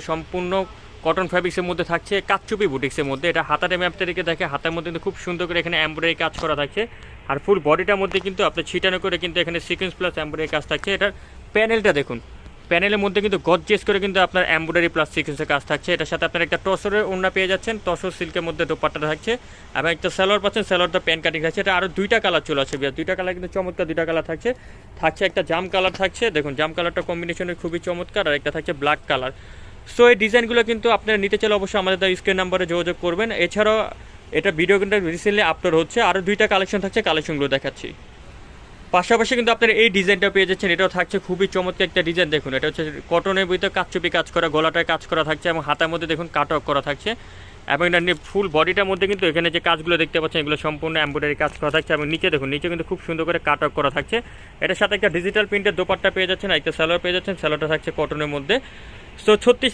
সম্পূর্ণ কটন ফ্যাব্রিক্সের মধ্যে থাকছে কাচচুপি বুটিক্সের মধ্যে। এটা হাতাতে ম্যাপটা রেখে দেখে হাতের মধ্যে কিন্তু খুব সুন্দর করে এখানে এমব্রয়ডারি কাজ করা থাকছে। আর ফুল বডিটার মধ্যে কিন্তু আপনার ছিটানো করে কিন্তু এখানে সিকোয়েন্স প্লাস এমব্রয়ডারি কাজ থাকছে। এটার প্যানেলটা দেখুন, প্যানেলের মধ্যে কিন্তু গর্জিয়াস করে কিন্তু আপনার এমব্রয়ডারি প্লাস সিকোয়েন্সের কাজ থাকছে। এটার সাথে আপনার একটা টসরের ওড়না পেয়ে যাচ্ছেন, টসর সিল্কের মধ্যে দোপাট্টা থাকছে এবং একটা সালোয়ার পাচ্ছেন, সালোয়ারটা প্যান্ট কাটিং থাকছে। এটা আরও দুইটা কালার চলে আসছে, দুইটা কালার কিন্তু চমৎকার, দুইটা কালার থাকছে। একটা জাম কালার থাকছে, দেখুন জাম কালারটা কম্বিনেশনে খুবই চমৎকার, আর একটা থাকছে ব্ল্যাক কালার। সো এই ডিজাইনগুলো কিন্তু আপনারা নিতে চাইলে অবশ্যই আমাদের স্ক্রিন নাম্বারে যোগাযোগ করবেন। এছাড়াও এটা ভিডিও কিন্তু রিসেন্টলি আপলোড হচ্ছে, আরও দুইটা কালেকশন থাকছে, কালেকশনগুলো দেখাচ্ছি। পাশাপাশি কিন্তু আপনারা এই ডিজাইনটা পেয়ে যাচ্ছেন, এটাও থাকছে খুবই চমৎকার একটা ডিজাইন। দেখুন এটা হচ্ছে কটনের ভিতরে কাচচুপি কাজ করা, গলাটায় কাজ করা থাকছে এবং হাতের মধ্যে দেখুন কাট অফ করা থাকছে। এবং এটা ফুল বডিটার মধ্যে কিন্তু এখানে যে কাজগুলো দেখতে পাচ্ছেন এগুলো সম্পূর্ণ এমব্রয়ডারি কাজ করা থাকছে। এবং নিচে দেখুন, নিচে কিন্তু খুব সুন্দর করে কাট অফ করা থাকছে। এটার সাথে একটা ডিজিটাল প্রিন্টের দোপাট্টা পেয়ে যাচ্ছেন, একটা সালোয়ার পেয়ে যাচ্ছেন, সালোয়ারটা থাকছে কটনের মধ্যে। সো 36